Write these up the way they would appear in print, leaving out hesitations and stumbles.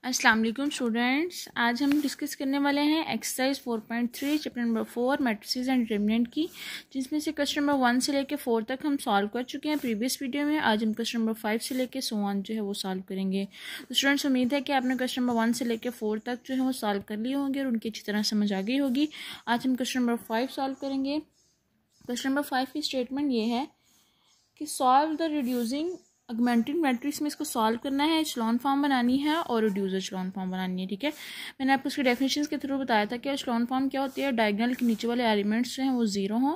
अस्सलाम वालेकुम स्टूडेंट्स, आज हम डिस्कस करने वाले हैं exercise 4.3 chapter number 4 matrices and determinant की, जिसमें से क्वेश्चन नंबर 1 से लेकर 4 तक हम सॉल्व कर चुके हैं प्रीवियस वीडियो में। आज हम क्वेश्चन नंबर 5 से लेकर सो ऑन जो है वो सॉल्व करेंगे। तो स्टूडेंट्स, उम्मीद है कि आपने क्वेश्चन नंबर 1 से लेकर 4 तक जो है वो सॉल्व कर लिए होंगे और उनकी अच्छी तरह समझ आ गई होगी। आज हम क्वेश्चन नंबर 5 सॉल्व करेंगे। क्वेश्चन नंबर 5 की स्टेटमेंट ये है कि solve the reducing augmented matrix में इसको सॉल्व करना है, एचलॉन फॉर्म बनानी है और रिड्यूस एचलॉन फॉर्म बनानी है। ठीक है, मैंने आपको उसके डेफिनेशंस के थ्रू बताया था कि एचलॉन फॉर्म क्या होती है। डायगोनल के नीचे वाले एलिमेंट्स जो हैं वो जीरो हों,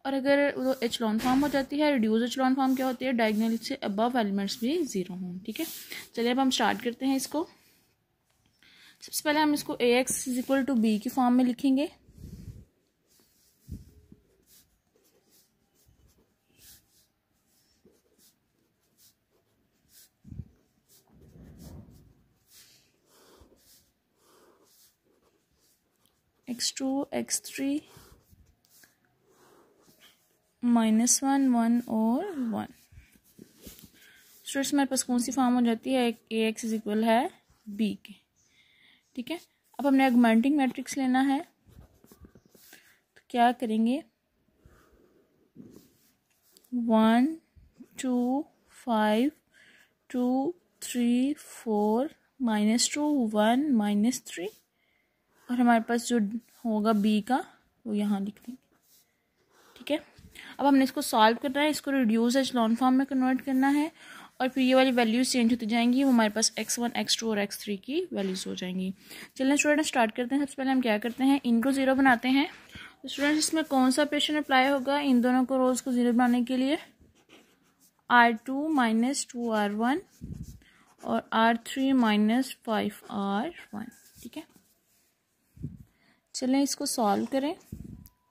और अगर वो एचलॉन फॉर्म हो जाती है रिड्यूस एचलॉन फॉर्म क्या होती है, डायगोनल से अबव एलिमेंट्स भी जीरो हों। ठीक है, चलिए अब हम स्टार्ट करते हैं इसको। सबसे पहले हम इसको ax is equal to B की फॉर्म में लिखेंगे। x2 x3 -1 1 और 1। स्टूडेंट्स, हमारे पास कौन सी फॉर्म हो जाती है, ए एक्स इज इक्वल है बी के। ठीक है, अब हमने ऑगमेंटिंग मैट्रिक्स लेना है, तो क्या करेंगे, 1 2 5 2 3 4 -2 1 -3, और हमारे पास जो होगा बी का वो यहाँ लिख देंगे। ठीक है, अब हमने इसको सॉल्व करना है, इसको रिड्यूस एचलॉन फॉर्म में कन्वर्ट करना है, और फिर ये वाली वैल्यूज चेंज होती जाएंगी। वो हमारे पास x1 x2 और x3 की वैल्यूज हो जाएंगी। चलिए स्टूडेंट स्टार्ट करते हैं। सबसे पहले हम क्या करते हैं, इनको ज़ीरो बनाते हैं। तो स्टूडेंट, इसमें कौन सा ऑपरेशन अप्लाई होगा इन दोनों को रोज को ज़ीरो बनाने के लिए, r2 - 2r1 और r3 - 5r1। ठीक है, चलें इसको सॉल्व करें।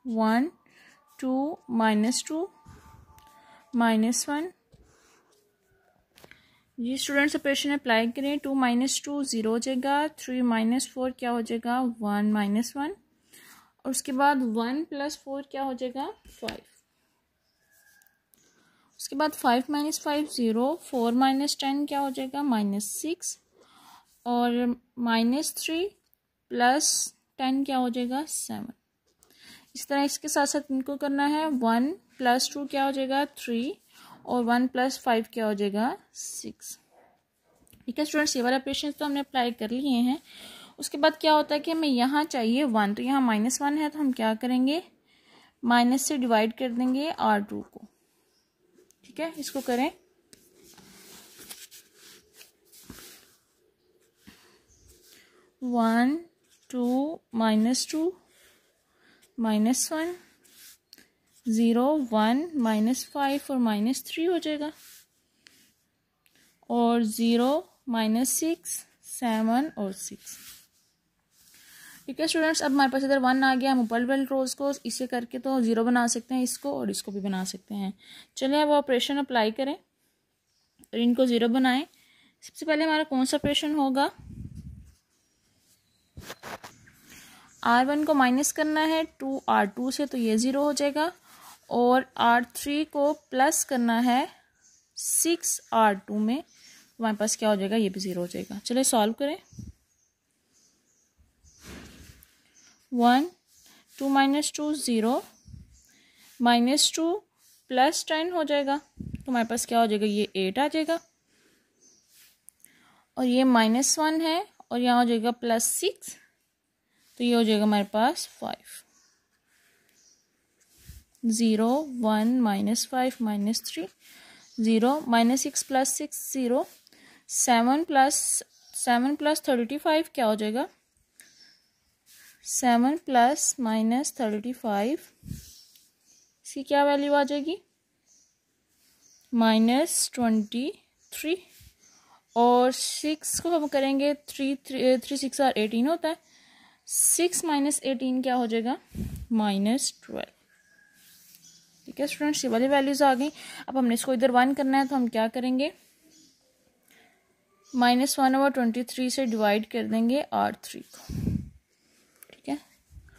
1 2 -2 -1, ये स्टूडेंट्स ऑपरेशन अप्लाई करें। 2 - 2 0 हो जाएगा, 3 - 4 क्या हो जाएगा 1 -1, और उसके बाद 1 + 4 क्या हो जाएगा 5, उसके बाद 5 - 5 0, 4 - 10 क्या हो जाएगा -6, और -3 + 10 क्या हो जाएगा 7। इस तरह इसके साथ साथ इनको करना है। 1 + 2 क्या हो जाएगा 3, और 1 + 5 क्या हो जाएगा 6। ठीक है स्टूडेंट्स, ये वाला ऑपरेशन तो हमने अप्लाई कर लिए हैं। उसके बाद क्या होता है कि हमें यहाँ चाहिए 1, तो यहाँ -1 है, तो हम क्या करेंगे, माइनस से डिवाइड कर देंगे r2 को। ठीक है, इसको करें। 1 2 -2 -1 0 1 -5 और -3 हो जाएगा, और 0 -6 7 और 6। ठीक है स्टूडेंट्स, अब हमारे पास इधर 1 आ गया। हम ऊपर वाले रोज को इसे करके तो 0 बना सकते हैं, इसको और इसको भी बना सकते हैं। चलिए अब ऑपरेशन अप्लाई करें और इनको 0 बनाएं। सबसे पहले हमारा कौन सा ऑपरेशन होगा, r1 को माइनस करना है 2r2 से, तो ये 0 हो जाएगा, और r3 को प्लस करना है 6r2 में, तो हमारे पास क्या हो जाएगा, ये भी 0 हो जाएगा। चलिए सॉल्व करें। 1 2 - 2 0 -2 + 10 हो जाएगा, तो हमारे पास क्या हो जाएगा, ये 8 आ जाएगा, और ये -1 है, और यहाँ हो जाएगा +6, तो ये हो जाएगा हमारे पास 5। 0 1 -5 -3 0 -6 + 6 0 7 + 35 क्या हो जाएगा, 7 + -35, इसकी क्या वैल्यू आ जाएगी -23, और 6 को हम करेंगे 3 6 और 18 होता है, 6 - 18 क्या हो जाएगा -12। ठीक है स्टूडेंट्स, ये वाली वैल्यूज आ गई। अब हमने इसको इधर 1 करना है, तो हम क्या करेंगे, -1/23 से डिवाइड कर देंगे r3 को। ठीक है,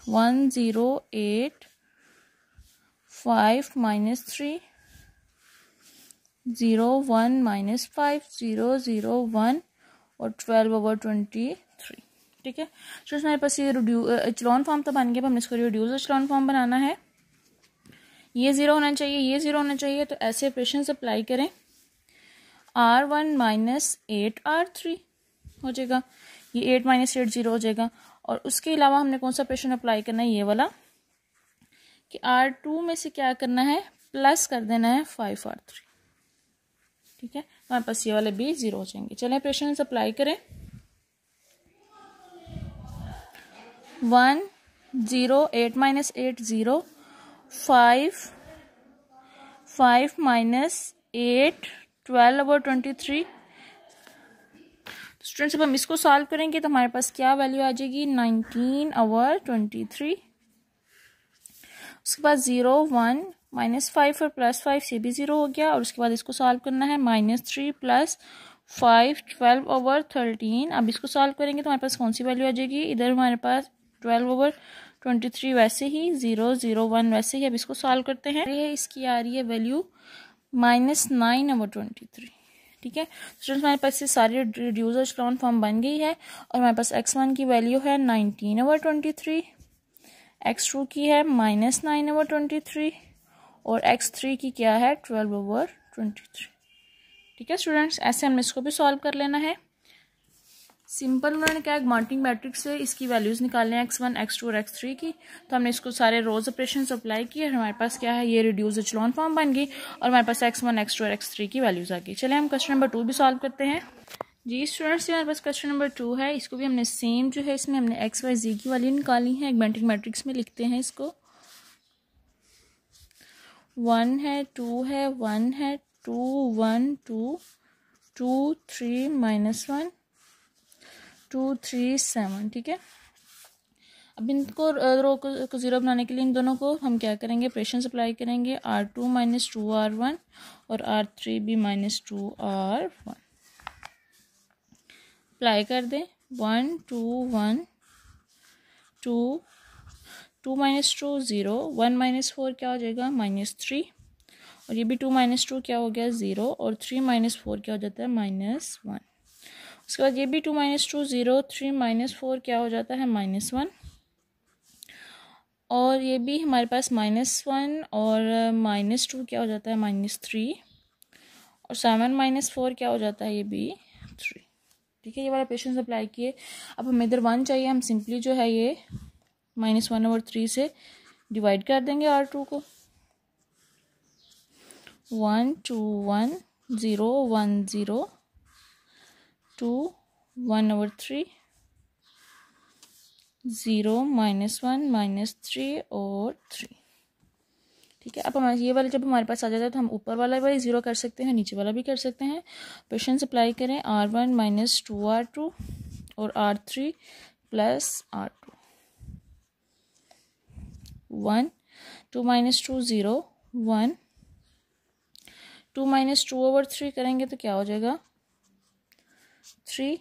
1 0 8 5 -3 0 1 -5 0 0 1, और 12/23। ठीक है स्टूडेंट्स, हमारे पास ये एचलॉन फॉर्म तो बन गया, अब हमें इसको रिड्यूस एचलॉन फॉर्म बनाना है। ये 0 होना चाहिए, ये 0 होना चाहिए, तो ऐसे ऑपरेशन अप्लाई करें। R1 माइनस 8R3 हो जाएगा, ये 8 माइनस 8 0 हो जाएगा। और उसके अलावा हमने कौन सा ऑपरेशन अप्लाई करना है, ये वाला, कि R2 में से क्या करना है, प्लस कर देना है 5R3। ठीक है, हमारे पास ये वाले भी 0 हो जाएंगे। चलें ऑपरेशन अप्लाई करें। 1 0 8 माइनस 8 0 5 माइनस 8 12/23। स्टूडेंट्स, अब हम इसको सॉल्व करेंगे तो हमारे पास क्या वैल्यू आ जाएगी, 19/23। उसके बाद 0 1 -5 और +5 से भी 0 हो गया। और उसके बाद इसको सॉल्व करना है, -3 + 5 12/13। अब इसको सॉल्व करेंगे तो हमारे पास कौन सी वैल्यू आ जाएगी, इधर हमारे पास 12/23 वैसे ही, 0 0 1 वैसे ही। अब इसको सॉल्व करते हैं, ये इसकी आ रही है वैल्यू -9/23। ठीक है स्टूडेंट्स, हमारे पास ये सारी रिड्यूस एचलॉन फॉर्म बन गई है। और हमारे पास x1 की वैल्यू है 19/23, x2 की है -9/23 और x3 की क्या है 12/23। ठीक है स्टूडेंट्स, ऐसे हमने इसको भी सॉल्व कर लेना है। सिंपल उन्होंने क्या ग्मांटिंग मैट्रिक्स से इसकी वैल्यूज निकालने हैं, x1 x2 और x3 की। तो हमने इसको सारे रोज ऑपरेशंस अप्लाई किए और हमारे पास क्या है, ये रिड्यूस एचलॉन फॉर्म बन गई और हमारे पास x1 x2 और x3 की वैल्यूज आ गई। चले हम क्वेश्चन नंबर 2 भी सॉल्व करते हैं। जी स्टूडेंट्स, हमारे पास क्वेश्चन नंबर 2 है। इसको भी हमने सेम जो है, इसमें हमने x y z की वैल्यू निकाली है। ग्मांटिंग मैट्रिक्स में लिखते हैं इसको, 1 है 2 है 1 है 2 1 2 2 3 -1 2 3 7। ठीक है, अब इनको रो को 0 बनाने के लिए इन दोनों को हम क्या करेंगे, ऑपरेशन अप्लाई करेंगे। R2 - 2R1 और R3 भी -2R1 अप्लाई कर दें। 1 2 1 2 2 - 2 0 1 - 4 क्या हो जाएगा, -3 और ये भी 2 - 2 क्या हो गया 0 और 3 - 4 क्या हो जाता है -1। उसके बाद ये भी 2 - 2 0 3 - 4 क्या हो जाता है -1 और ये भी हमारे पास -1 और -2 क्या हो जाता है -3 और 7 - 4 क्या हो जाता है, ये भी 3। ठीक है, ये वाला ऑपरेशन अप्लाई किए। अब हमें इधर 1 चाहिए, हम सिंपली जो है ये -1/3 से डिवाइड कर देंगे R2 को। 1 2 1 0 1 0 2 1/3 0 -1 -3 और 3। ठीक है, अब हमारे ये वाला जब हमारे पास आ जाता है तो हम ऊपर वाला भी 0 कर सकते हैं, नीचे वाला भी कर सकते हैं। ऑपरेशन अप्लाई करें, R1 - 2R2 और R3 + R2। 1 2 - 2 0 1 2 - 2/3 करेंगे तो क्या हो जाएगा 3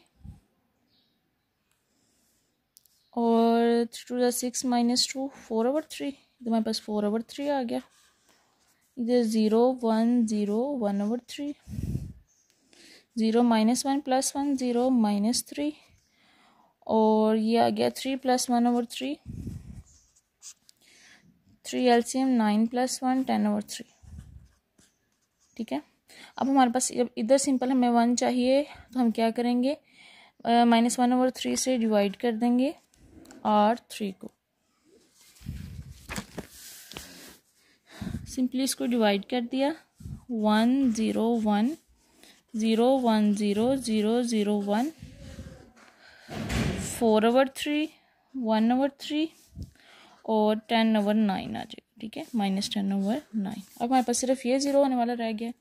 और 3 2 6 -2 4/3। तो हमारे पास 4/3 आ गया। इधर 0 1 0 1/3 0 -1 + 1 0 -3 और ये आ गया 3 + 1/3 3 LCM 9 + 1 10/3। ठीक है, अब हमारे पास इधर सिंपल हमें 1 चाहिए तो हम क्या करेंगे, -1/3 से डिवाइड कर देंगे R3 को। सिंपली इसको डिवाइड कर दिया। 1 0 1 0 1 0 0 0 1 4/3 1/3 और 10/9 आ जाएगा। ठीक है, -10/9। अब हमारे पास सिर्फ ये 0 होने वाला रह गया।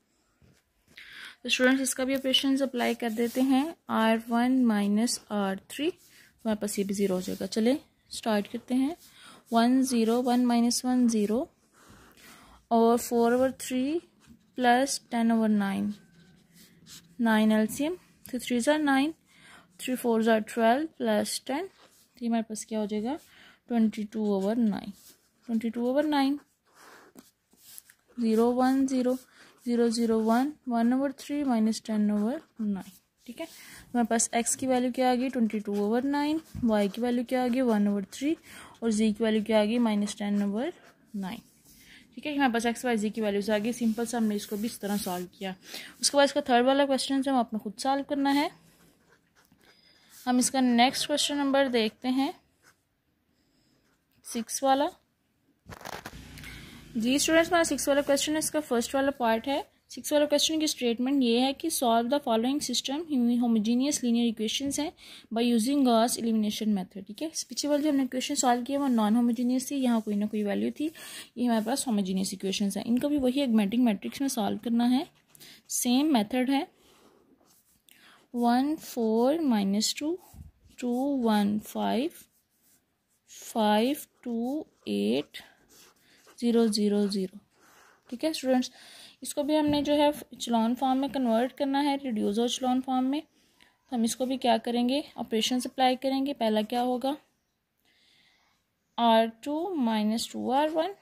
तो स्टूडेंट्स, इसका भी ऑपरेशन अप्लाई कर देते हैं। R1 - R3, हमारे पास ये भी 0 हो जाएगा। चले स्टार्ट करते हैं। 1 0 1 -1 0 और 4/3 + 10/9 9 LCM 3 3 9 3 4 12 + 10। तो हमारे पास क्या हो जाएगा 22/9 22/9 0 1 0 0 0 1 1/3 -10/9। ठीक है। हमारे पास x की वैल्यू क्या आ गई 22/9, y की वैल्यू क्या आ गई 1/3 और z की वैल्यू क्या आ गई -10/9। ठीक है, हमारे पास x y z की वैल्यूज आ गई। सिंपल सा हमने इसको भी इस तरह सॉल्व किया। उसके बाद इसका थर्ड वाला क्वेश्चन जो हम अपने खुद सॉल्व करना है। हम इसका नेक्स्ट क्वेश्चन नंबर देखते हैं 6 वाला। जी स्टूडेंट्स, हमारा 6 वाला क्वेश्चन है, इसका फर्स्ट वाला पार्ट है। 6 वाला क्वेश्चन की स्टेटमेंट ये है कि solve the following system homogeneous linear equations हैं by using Gauss elimination method. ठीक है, पीछे वाले जो हमने इक्वेशन सॉल्व किया वो नॉन होमोजीनियस थी, यहाँ कोई ना कोई वैल्यू थी। ये हमारे पास होमोजीनियस इक्वेशंस हैं, इनको भी वही एगमेटिक मैट्रिक्स में सॉल्व करना है। सेम मेथड है 1 4 -2 2 1 5 5 2 8 0 0 0। ठीक है स्टूडेंट्स, इसको भी हमने जो है इचेलॉन फॉर्म में कन्वर्ट करना है, रिड्यूसर इचेलॉन फॉर्म में। तो हम इसको भी क्या करेंगे, ऑपरेशन अप्लाई करेंगे। पहला क्या होगा R2 - 2R1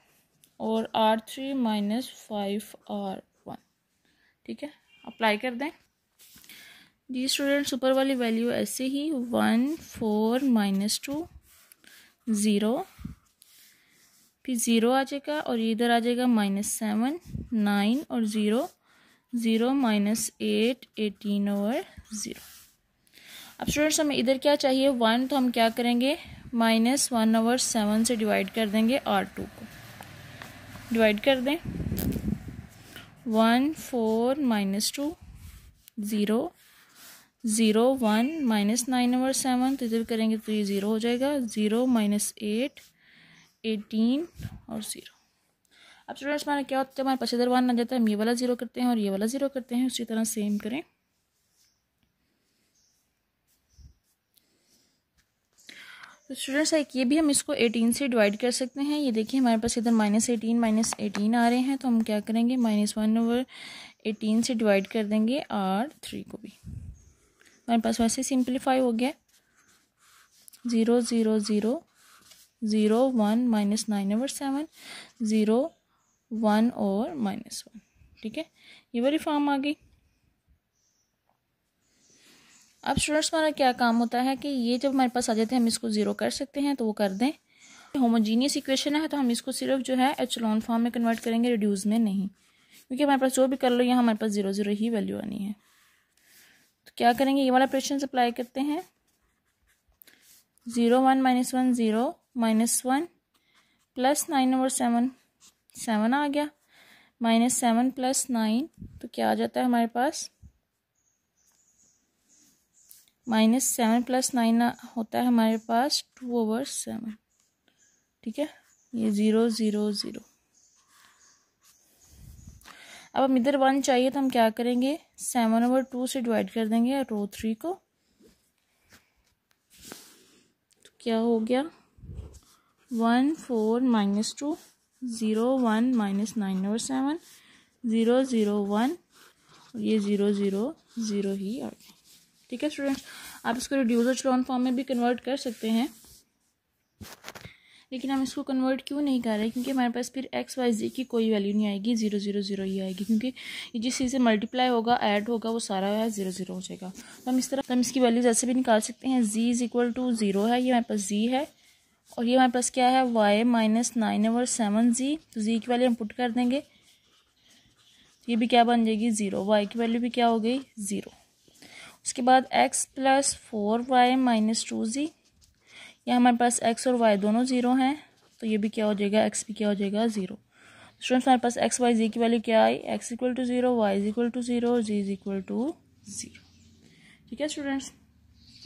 और R3 - 5R1। ठीक है, अप्लाई कर दें जी स्टूडेंट्स। ऊपर वाली वैल्यू ऐसे ही 1 4 -2 0, फिर 0 आ जाएगा और इधर आ जाएगा -7 9 और 0 0 -8 18/0। अब स्टूडेंट्स हमें इधर क्या चाहिए 1, तो हम क्या करेंगे -1/7 से डिवाइड कर देंगे R2 को। डिवाइड कर दें 1 4 -2 0 0 1 -9/7, तो इधर करेंगे तो ये 0 हो जाएगा। 0 -8 18 और 0। अब स्टूडेंट्स हमारा क्या होता है, हमारे पास इधर 1 आ जाता है, हम ये वाला 0 करते हैं और ये वाला 0 करते हैं। उसी तरह सेम करें। तो स्टूडेंट्स एक ये भी हम इसको 18 से डिवाइड कर सकते हैं। ये देखिए हमारे पास इधर -18 आ रहे हैं, तो हम क्या करेंगे -1/18 से डिवाइड कर देंगे R3 को भी। हमारे पास वैसे सिंप्लीफाई हो गया 0 0 0 0 1 -9/7 0 1 और -1। ठीक है, ये वाली फॉर्म आ गई। अब स्टूडेंट्स हमारा क्या काम होता है कि ये जब हमारे पास आ जाते हैं हम इसको 0 कर सकते हैं, तो वो कर दें। होमोजीनियस इक्वेशन है तो हम इसको सिर्फ जो है एचेलॉन फॉर्म में कन्वर्ट करेंगे, रिड्यूस में नहीं, क्योंकि हमारे पास जो भी कर लो यहाँ हमारे पास 0 0 ही वैल्यू आनी है। तो क्या करेंगे, ये वाला ऑपरेशन अप्लाई करते हैं 0 1 -1 0 -1 प्लस 9/7 7 आ गया -7 + 9, तो क्या आ जाता है हमारे पास -7 + 9 होता है हमारे पास 2/7। ठीक है, ये 0 0 0। अब हम इधर 1 चाहिए तो हम क्या करेंगे 7/2 से डिवाइड कर देंगे रो 3 को। तो क्या हो गया 1 4 -2 0 1 -9/7 0 0 1 और ये 0 0 0 ही आ गया। ठीक है स्टूडेंट्स, आप इसको रिड्यूसर इचेलॉन फॉर्म में भी कन्वर्ट कर सकते हैं, लेकिन हम इसको कन्वर्ट क्यों नहीं कर रहे, क्योंकि हमारे पास फिर x y z की कोई वैल्यू नहीं आएगी, 0 0 0 ही आएगी, क्योंकि ये जिस चीज़ से मल्टीप्लाई होगा ऐड होगा वो सारा है 0 0 हो जाएगा। तो हम इस तरह हम इसकी वैल्यूज ऐसे भी निकाल सकते हैं। z = 0 है, ये हमारे पास z है, और ये हमारे पास क्या है y - 9/7z। तो z की वैल्यू हम पुट कर देंगे, ये भी क्या बन जाएगी 0, y की वैल्यू भी क्या हो गई 0। उसके बाद x + 4y - 2z, यहाँ हमारे पास x और y दोनों 0 हैं, तो ये भी क्या हो जाएगा x भी क्या हो जाएगा 0। स्टूडेंट्स हमारे पास x y z की वैल्यू क्या आई, x = 0 y = 0 और z = 0। ठीक है स्टूडेंट्स,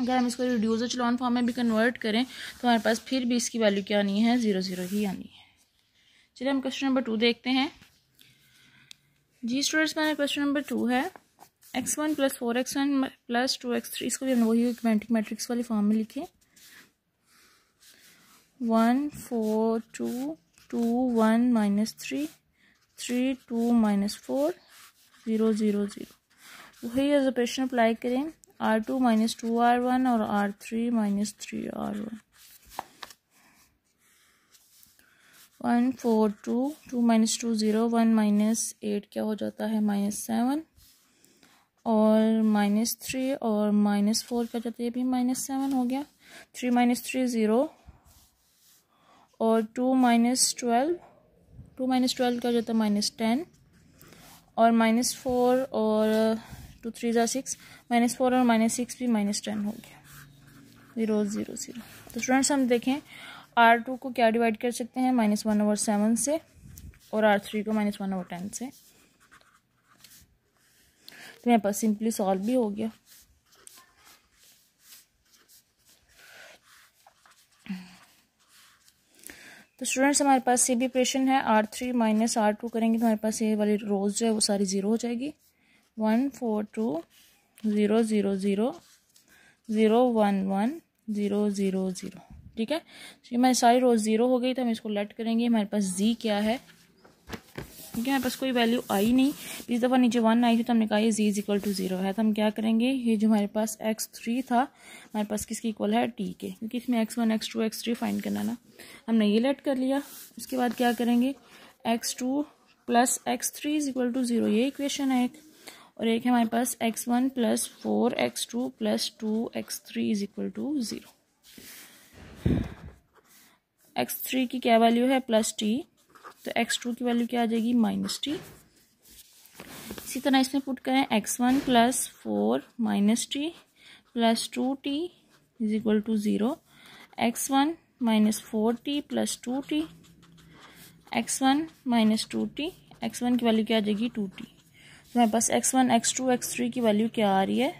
अगर हम इसको रिड्यूसर इचेलॉन फॉर्म में भी कन्वर्ट करें तो हमारे पास फिर भी इसकी वैल्यू क्या आनी है 0 0 ही आनी है। चलिए हम क्वेश्चन नंबर 2 देखते हैं। जी स्टूडेंट्स, हमारा क्वेश्चन नंबर 2 है x1 + 4x1 + 2x3। इसको भी हमने वही इक्वेटिक मैट्रिक्स वाली फॉर्म में लिखे 1 4 2 2 1 -3 3 2 -4 0 0 0। वही एज ऑपरेशन अप्लाई करें R2 - 2R1 और R3 - 3R1। 1 4 2 2 - 2 0 1 - 8 क्या हो जाता है -7 और -3 और -4 क्या जाता है, ये भी -7 हो गया। 3 - 3 0 और 2 - 12 क्या जाता है -10 और -4 और 2 3 6 -4 और -6 भी -10 हो गया। 0 0 0। तो स्टूडेंट्स हम देखें R2 को क्या डिवाइड कर सकते हैं -1/7 से और R3 को -1/10 से। तो मेरे पास सिंपली सॉल्व भी हो गया। तो स्टूडेंट्स हमारे पास ये भी ऑपरेशन है, R3 - R2 करेंगे तो हमारे पास ये वाली रोज जो है वो सारी 0 हो जाएगी। 1 4 2 0 0 0 0 1 1 0 0 0। ठीक है, तो हमारी सारी रोज 0 हो गई। तो हम इसको लेट करेंगे। हमारे पास Z क्या है, क्योंकि हमारे पास कोई वैल्यू आई नहीं, इस दफ़ा नीचे 1 आई थी तो हमने कहा ये Z = 0 है। तो हम क्या करेंगे, ये जो हमारे पास x3 था हमारे पास किसकी इक्वल है, t के, क्योंकि इसमें x1 x2 x3 फाइंड करना ना। हमने ये लेट कर लिया। उसके बाद क्या करेंगे, x2 + x3 = 0, ये इक्वेशन है एक। और एक है हमारे पास x1 + 4x2 + 2x3 = 0। x3 की क्या वैल्यू है, +t, तो x2 की वैल्यू क्या आ जाएगी, -t। इसी तरह इसमें पुट करें x1 + 4 - t + 2t = 0, x1 - 4t + 2t, x1 - 2t, x1 की वैल्यू क्या आ जाएगी 2t। तो हमारे पास x1 x2 x3 की वैल्यू क्या आ रही है,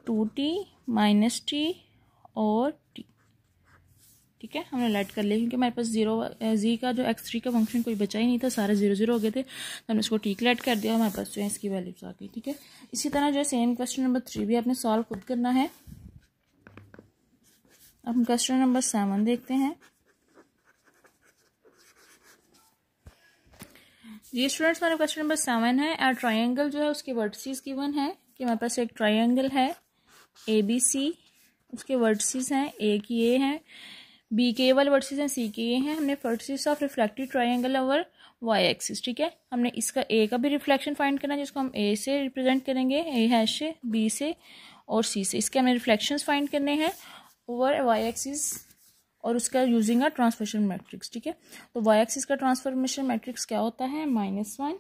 2t -t और t। ठीक है, हमने लेट कर लिया क्योंकि हमारे पास Z का जो x3 का फंक्शन कोई बचा ही नहीं था, सारे 0 0 हो गए थे। तो हमने इसको ठीक लेट कर दिया, हमारे पास जो है इसकी वैल्यूज आ गई। ठीक है, इसी तरह जो है सेम क्वेश्चन नंबर 3 भी आपने सॉल्व खुद करना है। अब हम क्वेश्चन नंबर 7 देखते हैं। ये स्टूडेंट्स हमारा क्वेश्चन नंबर 7 है। ट्राइंगल जो है उसके वर्टिसेस गिवन है कि हमारे पास एक ट्राइंगल है ABC, उसके वर्टिसेस हैं, ए की ये है, बी के वाले वर्टिसेस हैं, सी के ये हैं। हमने vertices of reflective triangle over Y axis. ठीक है, हमने इसका ए का भी रिफ्लेक्शन फाइंड करना है, जिसको हम ए से रिप्रेजेंट करेंगे, ए हैश से, बी से और सी से। इसके हमने रिफ्लेक्शंस फाइंड करने हैं ओवर वाई एक्सिस और उसका यूजिंग अ ट्रांसफॉर्मेशन मैट्रिक्स। ठीक है, तो वाई एक्सिस का ट्रांसफॉर्मेशन मैट्रिक्स क्या होता है, -1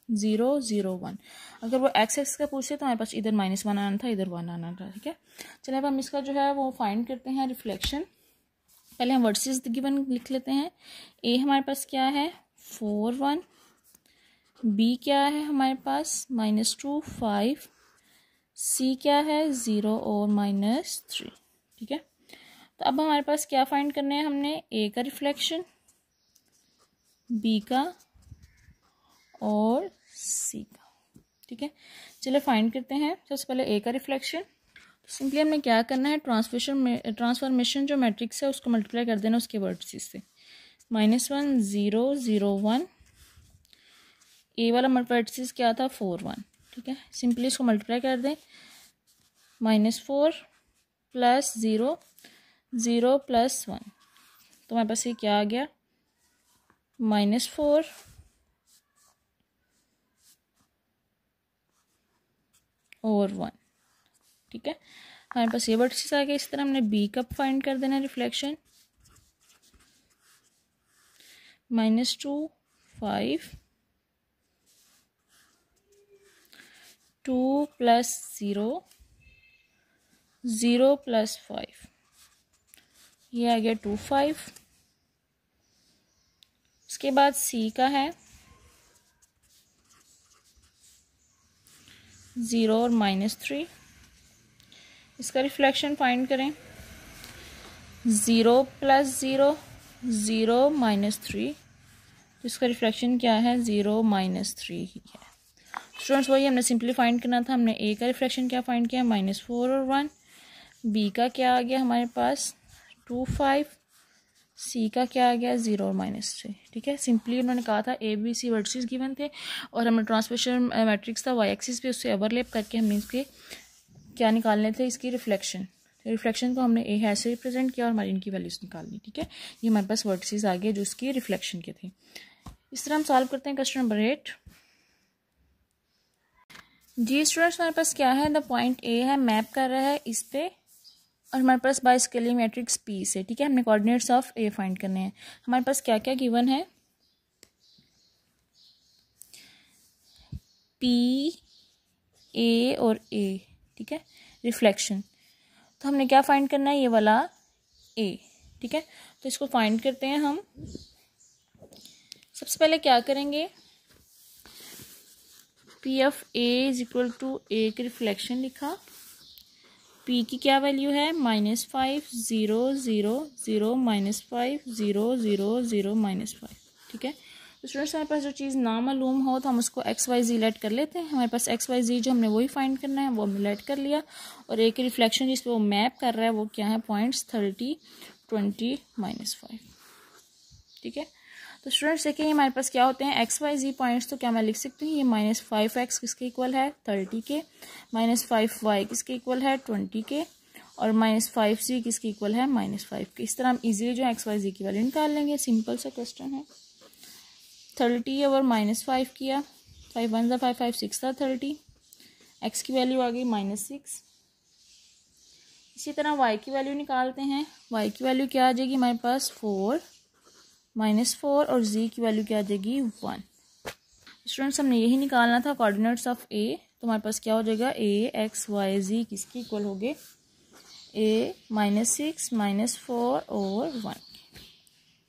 0 0 1। अगर वो एक्स एक्स का पूछे तो हमारे पास इधर -1 आना था, इधर 1 आना था। ठीक है, चलिए अब हम इसका जो है वो फाइंड करते हैं रिफ्लेक्शन। पहले हम वर्टिसेस गिवन लिख लेते हैं। ए हमारे पास क्या है 4 1, बी क्या है हमारे पास -2 5, सी क्या है 0 और -3। ठीक है, तो अब हमारे पास क्या फाइंड करना है, हमने ए का रिफ्लेक्शन, बी का और सी का। ठीक है, चलिए फाइंड करते हैं। सबसे पहले ए का रिफ्लेक्शन, सिंपली हमने क्या करना है, ट्रांसफॉर्मेशन जो मैट्रिक्स है उसको मल्टीप्लाई कर देना उसके वर्टिसेस से। -1 0 0 1, ए वाला वर्टिसेस क्या था 4 1। ठीक है, सिंपली इसको मल्टीप्लाई कर दें, -4 + 0 0 + 1, तो हमारे पास ये क्या आ गया, -4 और 1। ठीक है, हमारे पास ये वर्टिसेस आ गए। इस तरह हमने बी का फाइंड कर देना रिफ्लेक्शन, -2 5 2 + 0 0 + 5, ये आ गया 2 5। उसके बाद सी का है 0 और -3, इसका रिफ्लेक्शन फाइंड करें, 0 + 0 0 -3, तो इसका रिफ्लेक्शन क्या है 0 -3 ही है। स्टूडेंट्स वही हमने सिंपली फाइंड करना था। हमने ए का रिफ्लेक्शन क्या फाइंड किया, -4 और 1, बी का क्या आ गया हमारे पास 2 5, सी का क्या आ गया 0 और -3। ठीक है, सिंपली उन्होंने कहा था A B C vertices given थे और हमें ट्रांसफॉर्मेशन मैट्रिक्स था वाई एक्सिस पे, उससे ओवरलैप करके हमने इसके क्या निकालने थे, इसकी रिफ्लेक्शन। रिफ्लेक्शन को हमने ए हैश से रिप्रेजेंट किया और हमारी इनकी वैल्यूज निकालनी। ठीक है, ये हमारे पास वर्टिसेस आ गए जो इसकी रिफ्लेक्शन के थे। इस तरह हम सॉल्व करते हैं क्वेश्चन नंबर 8। जी स्टूडेंट्स, हमारे पास क्या है, द पॉइंट ए है, मैप कर रहा है इस पे, और हमारे पास बाय स्केलिंग मैट्रिक्स पी से, ठीक है। हमने कोऑर्डिनेट्स ऑफ ए फाइंड करने हैं। हमारे पास क्या क्या गिवन है, पी, ए और ए, ठीक है, रिफ्लेक्शन। तो हमने क्या फाइंड करना है, ये वाला ए, ठीक है। तो इसको फाइंड करते हैं हम। सबसे पहले क्या करेंगे, P of A is equal to A की रिफ्लेक्शन लिखा, पी की क्या वैल्यू है, -5 0 0 0 -5 0 0 0 -5, ठीक है। तो स्टूडेंट्स, हमारे पास जो चीज़ ना मालूम हो तो हम उसको एक्स वाई जी लेट कर लेते हैं। हमारे पास एक्स वाई जी जो हमने वही फाइंड करना है वो हमने लेट कर लिया, और ए की रिफ्लेक्शन जिस पे वो मैप कर रहा है वो क्या है, पॉइंट्स 30 20 -5, ठीक है। तो स्टूडेंट्स देखिए हमारे पास क्या होते हैं, एक्स वाई जी पॉइंट्स। तो क्या मैं लिख सकती हूँ, ये -5x किसके इक्वल है, 30 के, -5y किसके इक्वल है, 20 के, और -5z किसके इक्वल है, -5 के। इस तरह हम इजीली जो एक्स वाई जी की वैल्यू निकाल लेंगे। सिंपल सा क्वेश्चन है। 30 और -5 किया, 5 1 5 5 6 था 30, एक्स की वैल्यू आ गई -6। इसी तरह वाई की वैल्यू निकालते हैं। वाई की वैल्यू क्या आ जाएगी हमारे पास, 4 -4, और z की वैल्यू क्या आ जाएगी, 1। स्टूडेंट्स, हमने यही निकालना था कोऑर्डिनेट्स ऑफ ए। तो हमारे पास क्या हो जाएगा, a x y z किसके इक्वल हो गए, a -6 -4 और 1।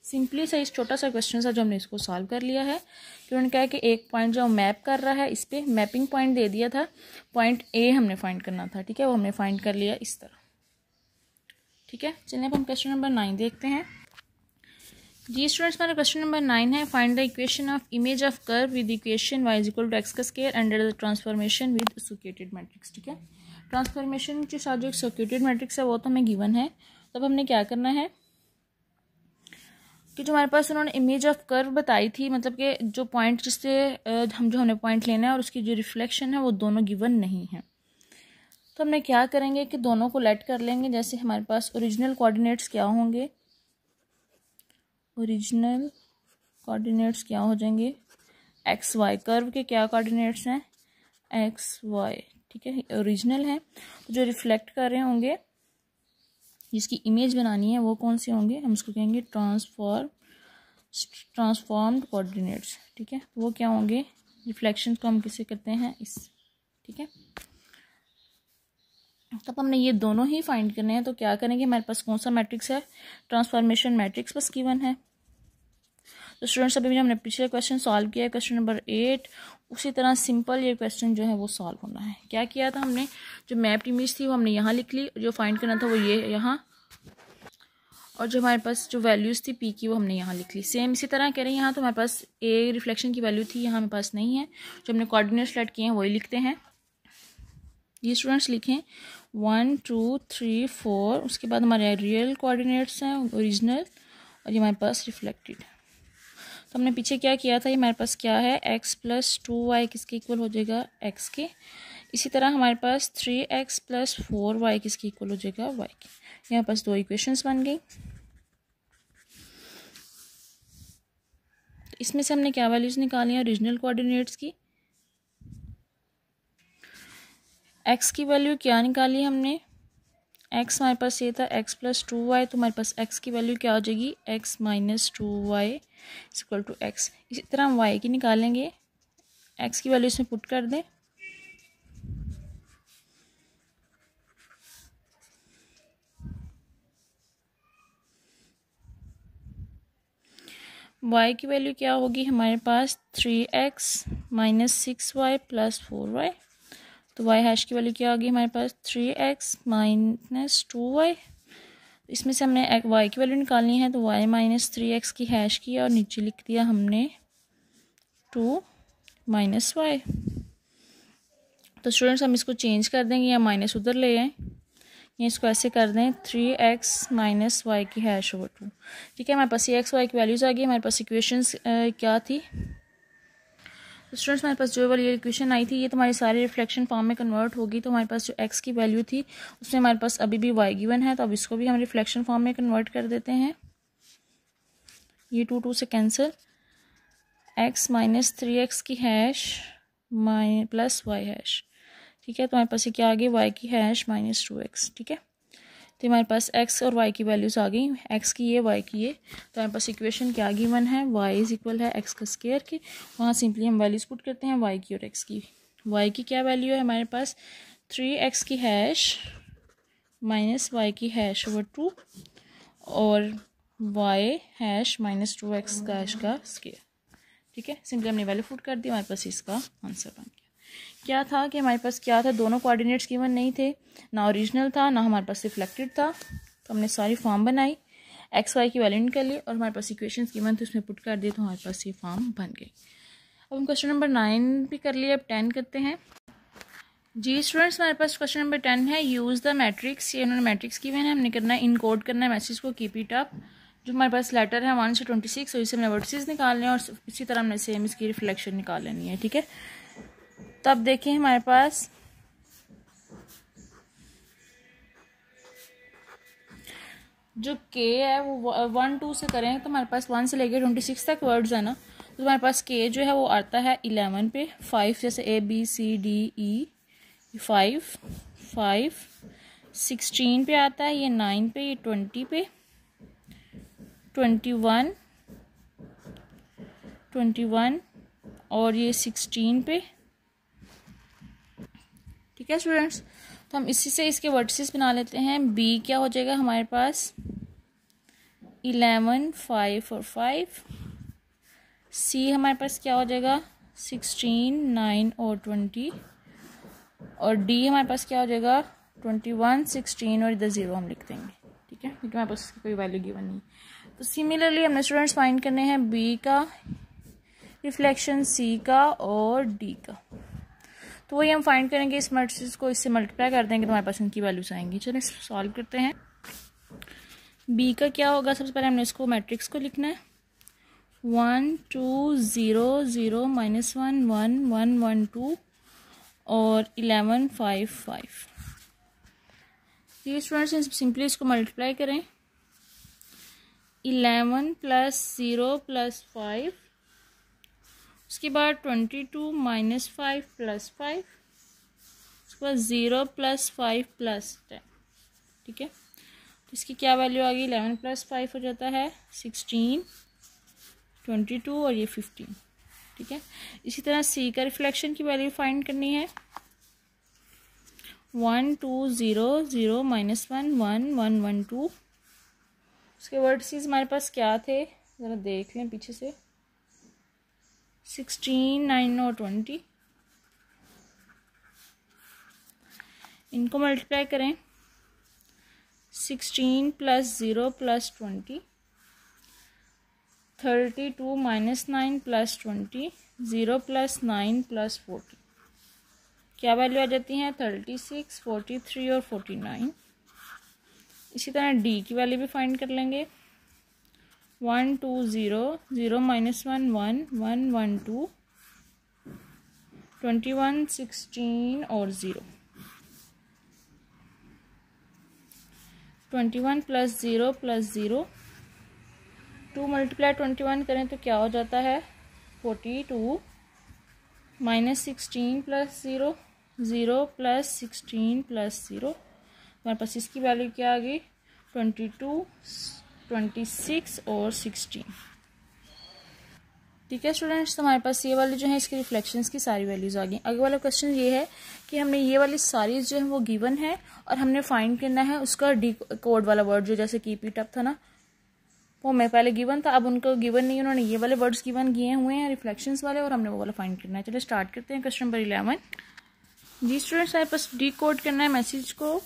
सिंपली सा इस छोटा सा क्वेश्चन था जो हमने इसको सॉल्व कर लिया है। कि उन्होंने कहा कि एक पॉइंट जो मैप कर रहा है, इस पे मैपिंग पॉइंट दे दिया था, पॉइंट ए हमने फाइंड करना था, ठीक है। वो हमने फाइंड कर लिया इस तरह, ठीक है। चलिए अब हम क्वेश्चन नंबर 9 देखते हैं। जी स्टूडेंट्स, हमारा क्वेश्चन नंबर 9 है, find the equation of image of curve with equation y equal to x का square under the transformation with associated matrix, ठीक है। ट्रांसफॉर्मेशन के साथ जो एसोसिएटेड मैट्रिक्स है वो तो हमें गिवन है। तब हमने क्या करना है कि जो हमारे पास उन्होंने इमेज ऑफ कर्व बताई थी, मतलब कि जो पॉइंट जिससे हमने पॉइंट लेना है और उसकी जो रिफ्लेक्शन है वो दोनों गिवन नहीं है। तो हमने क्या करेंगे कि दोनों को लेट कर लेंगे। जैसे हमारे पास ओरिजिनल कोऑर्डिनेट्स क्या होंगे, ओरिजिनल कोऑर्डिनेट्स क्या हो जाएंगे, एक्स वाई। कर्व के क्या कोऑर्डिनेट्स हैं, एक्स वाई, ठीक है, ओरिजिनल है। तो जो रिफ्लेक्ट कर रहे होंगे, जिसकी इमेज बनानी है, वो कौन से होंगे, हम उसको कहेंगे ट्रांसफॉर्म्ड कोऑर्डिनेट्स, ठीक है। वो क्या होंगे, रिफ्लेक्शन को हम किसे करते हैं, इस, ठीक है। तब हमने ये दोनों ही फाइंड करने हैं। तो क्या करेंगे, हमारे पास कौन सा मैट्रिक्स है, ट्रांसफॉर्मेशन मैट्रिक्स बस गिवन है। तो स्टूडेंट्स, अभी हमने पिछले क्वेश्चन सॉल्व किया है, क्वेश्चन नंबर 8। उसी तरह सिंपल ये क्वेश्चन जो है वो सॉल्व होना है। क्या किया था हमने, जो मैप इमेज थी वो हमने यहाँ लिख ली, जो फाइंड करना था वो ये यहाँ, और जो हमारे पास जो वैल्यूज़ थी पी की वो हमने यहाँ लिख ली। सेम इसी तरह कह रहे हैं यहाँ, तो हमारे पास ए रिफ्लेक्शन की वैल्यू थी, यहाँ हमारे पास नहीं है। जो हमने कोऑर्डिनेट्स सेट किए हैं वही लिखते हैं। ये स्टूडेंट्स लिखें 1 2 3 4, उसके बाद हमारे रियल कोऑर्डिनेट्स हैं ओरिजिनल, और ये हमारे पास रिफ्लेक्टेड। तो हमने पीछे क्या किया था, ये हमारे पास क्या है, x + 2y किसके इक्वल हो जाएगा, x के। इसी तरह हमारे पास 3x + 4y किसके इक्वल हो जाएगा, y के। यहाँ पास दो इक्वेशंस बन गई। तो इसमें से हमने क्या वैल्यूज निकाली है, ओरिजिनल कोऑर्डिनेट्स की। x की वैल्यू क्या निकाली हमने, x हमारे पास ये था x + 2y, तो हमारे पास x की वैल्यू क्या हो जाएगी, x - 2y = x। इसी तरह हम y की निकालेंगे, x की वैल्यू इसमें पुट कर दें, y की वैल्यू क्या होगी हमारे पास, 3x - 6y + 4y। तो y हैश की वैल्यू क्या होगी हमारे पास, 3x - 2y। इसमें से हमने y की वैल्यू निकालनी है, तो y - 3x की हैश किया और नीचे लिख दिया हमने 2 - y। तो स्टूडेंट्स हम इसको चेंज कर देंगे, या माइनस उधर ले आए, ये इसको ऐसे कर दें 3x - y की हैश ओवर 2, ठीक है। हमारे पास ये x y की वैल्यूज़ आ गई। हमारे पास इक्वेशंस क्या थी, तो स्टूडेंट्स हमारे पास जो वाली इक्वेशन आई थी ये तुम्हारी सारी रिफ्लेक्शन फॉर्म में कन्वर्ट होगी। तो हमारे पास जो x की वैल्यू थी उसमें हमारे पास अभी भी y गिवन है, तो अब इसको भी हम रिफ्लेक्शन फॉर्म में कन्वर्ट कर देते हैं। ये 2 2 से कैंसिल, x - 3x की हैश + y हैश, ठीक है। तो हमारे पास ये क्या आ गई, वाई की हैश माइनस 2x। ठीक है, तो हमारे पास x और y की वैल्यूज़ आ गई, x की ये y की ये। तो हमारे पास इक्वेशन क्या गिवन है, y इज इक्वल है x का स्क्वायर के। वहाँ सिंपली हम वैल्यूज़ पुट करते हैं y की और x की। y की क्या वैल्यू है हमारे पास, 3x की हैश माइनस y की हैश ओवर 2 और y हैश माइनस 2x का हैश का स्क्वायर। ठीक है, सिंपली हमने वैल्यू पुट कर दी, हमारे पास इसका आंसर बन गया। क्या था कि हमारे पास क्या था, दोनों कोऑर्डिनेट्स गिवन नहीं थे, ना ओरिजिनल था ना हमारे पास रिफ्लेक्टेड था। तो हमने सारी फॉर्म बनाई, एक्स वाई की वैल्यू निकाल ली और हमारे पास इक्वेशंस गिवन थे उसमें पुट कर दिए, तो हमारे पास ये फॉर्म बन गई। अब हम क्वेश्चन नंबर 9 भी कर लिए, अब 10 करते हैं। जी स्टूडेंट्स, हमारे पास क्वेश्चन नंबर 10 है, यूज़ द मैट्रिक्स। ये उन्होंने मैट्रिक्स गिवन है, हमने करना है इनकोड करना है मैसेज को, कीप इट अप। जो हमारे पास लेटर है 1 से 26, तो इसे हमने वर्टिसेस निकालने हैं और इसी तरह हमने सेम इसकी रिफ्लेक्शन निकाल लेनी है। ठीक है, तब देखें हमारे पास जो k है वो 1 2 से करें तो हमारे पास 1 से लेकर 26 तक वर्ड्स है ना, तो हमारे पास k जो है वो आता है 11 पे, 5 जैसे A B C D E 5 5, 16 पे आता है, ये 9 पे, ये 20 पे, 21 और ये 16 पे। ठीक है स्टूडेंट्स, तो हम इसी से इसके वर्टिसेस बना लेते हैं। b क्या हो जाएगा हमारे पास 11 5 और 5, c हमारे पास क्या हो जाएगा 16 9 और 20 और d हमारे पास क्या हो जाएगा 21 16 और इधर 0 हम लिख देंगे। ठीक है, क्योंकि हमारे पास इसकी कोई वैल्यू गिवन नहीं। तो सिमिलरली हमने स्टूडेंट्स फाइंड करने हैं b का रिफ्लेक्शन, c का और d का। तो वही हम फाइंड करेंगे, इस मैट्रिक्स को इससे मल्टीप्लाई कर देंगे तो हमारे पास इनकी वैल्यूज आएंगी। चलिए सॉल्व करते हैं। b का क्या होगा, सबसे पहले हमने इसको मैट्रिक्स को लिखना है 1 2 0 0 -1 1 1 1 2 और 11 5 5। ये स्टूडेंट्स सिंपली इसको मल्टीप्लाई करें, 11 + 0 + 5, उसके बाद 22 - 5 + 5, उसके बाद 0 + 5 + 10। ठीक है, तो इसकी क्या वैल्यू आ गई, 11 + 5 हो जाता है 16, 22 और ये 15। ठीक है, इसी तरह सी का रिफ्लेक्शन की वैल्यू फाइंड करनी है 1 2 0 0 -1 1 1 1 2। उसके वर्टिसेस हमारे पास क्या थे, ज़रा देख लें पीछे से, 16 9 और 20। इनको मल्टीप्लाई करें 16 + 0 + 20, 32 - 9 + 20, 0 + 9 + 40। क्या वैल्यू आ जाती हैं 36 43 और 49। इसी तरह डी की वैल्यू भी फाइंड कर लेंगे 1 2 0 0 -1 1 1 1 2, 21 16 और 0, 21 + 0 + 0, 2 × 21 करें तो क्या हो जाता है 42, -16 + 0 0 + 16 + 0। हमारे पास इसकी वैल्यू क्या आ गई 22 26 और 16। ठीक है स्टूडेंट्स, तो हमारे पास ये वाली जो है इसके रिफ्लेक्शंस की सारी वैल्यूज आ गई। अगला वाला क्वेश्चन ये है कि हमने ये वाली सारी जो है वो गिवन है और हमने फाइंड करना है उसका डी कोड वाला वर्ड, जो जैसे कीप इट अप था ना, वो मैं पहले गिवन था, अब उनको गिवन नहीं, उन्होंने ये वाले वर्ड्स गिवन किए हुए हैं रिफ्लेक्शंस वाले, और हमने वो वाला फाइंड करना है। चलिए स्टार्ट करते हैं। Question number 11। जी स्टूडेंट्स, हमारे पास डी कोड करना है मैसेज को,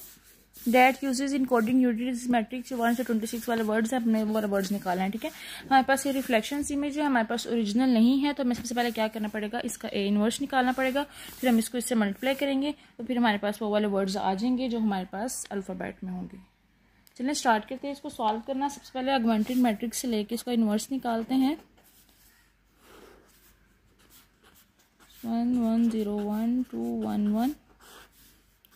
that usage in coding utilities matrix 1 से 26 वाले वर्ड्स हैं, अपने वो वाले वर्ड्स निकालना है। ठीक है, हमारे पास ये रिफ्लेक्शन इमेज है, हमारे पास ओरिजिनल नहीं है, तो हमें सबसे पहले क्या करना पड़ेगा, इसका ए इनवर्स निकालना पड़ेगा, फिर हम इसको इससे मल्टीप्लाई करेंगे तो फिर हमारे पास वो वाले वर्ड्स आ जाएंगे जो हमारे पास अल्फ़ाबेट में होंगे। चलिए स्टार्ट करते हैं इसको सॉल्व करना। सबसे पहले ऑगमेंटेड मैट्रिक्स से लेके इसका इनवर्स निकालते हैं 1 1 0 1 2 1 1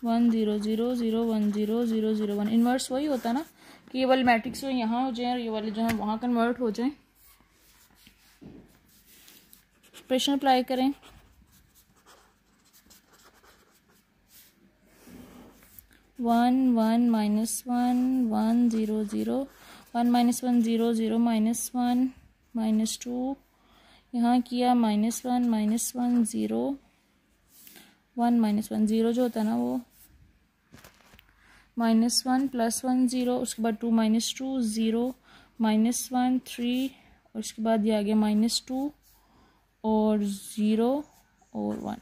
1 0 0 0 1 0 0 0 1। इनवर्स वही होता है ना कि ये वाले मैट्रिक्स जो यहाँ हो जाए और ये वाले जो है वहाँ कन्वर्ट हो जाए। ऑपरेशन अप्लाई करें, 1 1 माइनस 1 1 0 0 1 माइनस 1 0 0 माइनस 1 माइनस 2, यहाँ किया माइनस 1 0 1 माइनस 1 0 जो होता है ना वो माइनस 1 प्लस 1 0, उसके बाद 2 माइनस 2 0 माइनस 1 3, और उसके बाद ये आ गया माइनस 2 और 0 और 1।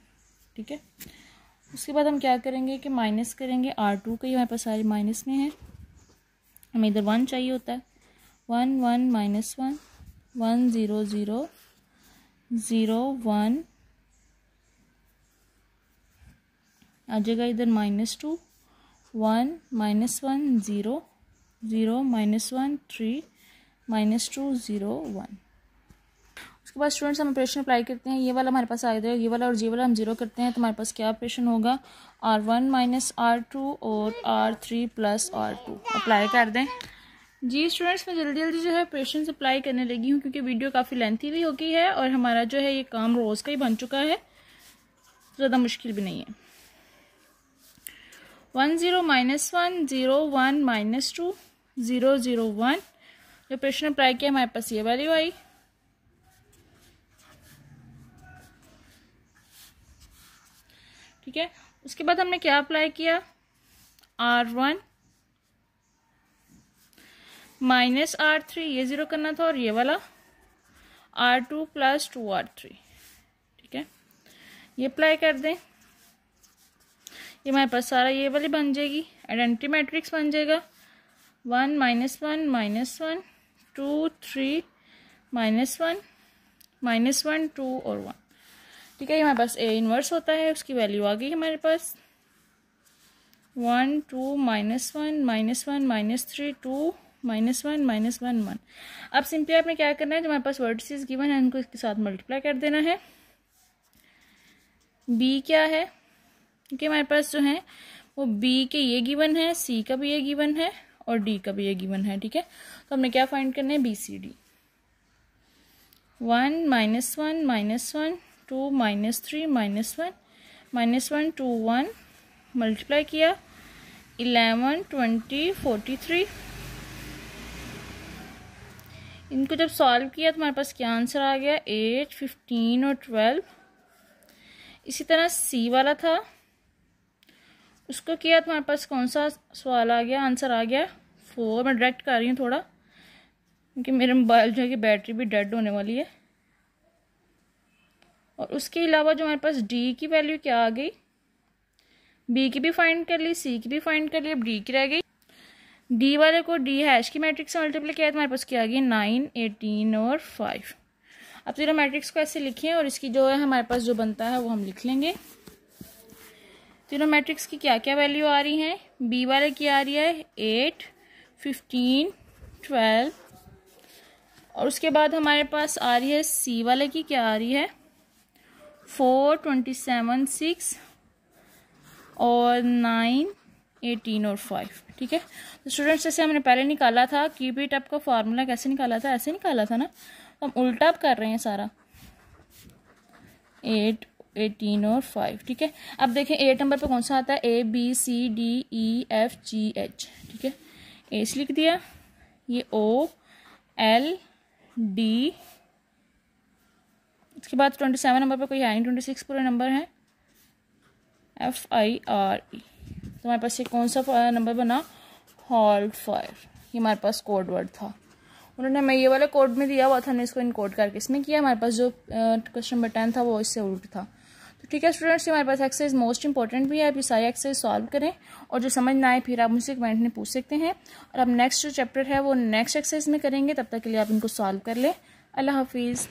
ठीक है, उसके बाद हम क्या करेंगे कि माइनस करेंगे R2 का, ये हमारे पास सारे माइनस में है, हमें इधर 1 चाहिए होता है। 1 1 माइनस 1 1 0 0 0 1 आ जाएगा इधर माइनस 2 1 माइनस 1 0 0 माइनस 1 3 माइनस 2 0 1। उसके बाद स्टूडेंट्स हम ऑपरेशन अप्लाई करते हैं। ये वाला हमारे पास आ जाएगा, ये वाला और ये वाला हम जीरो करते हैं तो हमारे पास क्या ऑपरेशन होगा, R1 माइनस R2 और R3 प्लस R2 अप्लाई कर दें। जी स्टूडेंट्स, मैं जल्दी जल्दी जो है ऑपरेशन अप्लाई करने लगी हूँ क्योंकि वीडियो काफ़ी लेंथी भी हो गई है और हमारा जो है ये काम रोज़ का ही बन चुका है, ज़्यादा मुश्किल भी नहीं है। 1 0 माइनस 1 0 1 माइनस 2 0 0 1, जो ऑपरेशन अप्लाई किया हमारे पास ये वैल्यू आई। ठीक है, उसके बाद हमने क्या अप्लाई किया, R1 माइनस R3, ये ज़ीरो करना था, और ये वाला R2 प्लस 2R3। ठीक है, ये अप्लाई कर दें, ये हमारे पास सारा ये वाली बन जाएगी, आइडेंटिटी मैट्रिक्स बन जाएगा। 1 माइनस 1 माइनस 1 2 3 माइनस 1 माइनस 1 2 और 1। ठीक है, ये हमारे पास A इनवर्स होता है, उसकी वैल्यू आ गई हमारे पास 1 2 minus 1 minus 1 minus 3 2 minus 1 minus 1 1। अब सिंपली आपने क्या करना है, जो हमारे पास वर्टिसेस गिवन है उनको इसके साथ मल्टीप्लाई कर देना है। B क्या है, क्योंकि हमारे पास जो है वो B के ये गिवन है, C का भी ये गिवन है और D का भी ये गिवन है। ठीक है, तो हमने क्या फाइंड करना है, BCD। 1 minus 1 minus 1 2 minus 3 minus 1 minus 1 2 1 multiply किया 11 20 43। इनको जब सॉल्व किया तो हमारे पास क्या आंसर आ गया, 8 15 और 12। इसी तरह C वाला था, उसको किया तो हमारे पास कौन सा सवाल आ गया, आंसर आ गया 4। मैं डायरेक्ट कर रही हूँ थोड़ा क्योंकि मेरे मोबाइल जो है कि बैटरी भी डेड होने वाली है। और उसके अलावा जो हमारे पास D की वैल्यू क्या आ गई, B की भी फाइंड कर ली, C की भी फाइंड कर ली, अब D की रह गई। D वाले को D हैश की मैट्रिक्स से मल्टीप्लाई किया तो हमारे पास क्या आ गई, 9 18 और 5। अब जीरो मैट्रिक्स को ऐसे लिखें और इसकी जो है हमारे पास जो बनता है वो हम लिख लेंगे। तीनों मैट्रिक्स की क्या क्या वैल्यू आ रही हैं, B वाले की आ रही है 8 15 12, और उसके बाद हमारे पास आ रही है C वाले की क्या आ रही है 4 27 6 और 9 18 और 5। ठीक है, तो स्टूडेंट्स जैसे हमने पहले निकाला था कीप इट अप का फार्मूला कैसे निकाला था, ऐसे निकाला था ना, हम उल्टा अब कर रहे हैं सारा 8 18 और 5। ठीक है, अब देखें 8 नंबर पे कौन सा आता है, A B C D E F G H। ठीक है, A लिख दिया, ये O L D, इसके बाद 27 नंबर पे कोई है नहीं, 26 पूरे नंबर है, F I R E। तो हमारे पास ये कौन सा नंबर बना, हॉल्ट फायर। ये हमारे पास कोड वर्ड था, उन्होंने हमें ये वाला कोड में दिया हुआ था, हमने इसको इनकोड करके इसमें किया। हमारे पास जो क्वेश्चन नंबर 10 था वो इससे उल्ट था। तो ठीक है स्टूडेंट्स, ये हमारे पास एक्सरसाइज मोस्ट इंपॉर्टेंट भी है, आप ये सारी एक्सरसाइज सॉल्व करें और जो समझ ना आए फिर आप मुझसे कमेंट में पूछ सकते हैं। और अब नेक्स्ट जो चैप्टर है वो नेक्स्ट एक्सरसाइज में करेंगे, तब तक के लिए आप इनको सॉल्व कर लें। अल्लाह हाफिज़।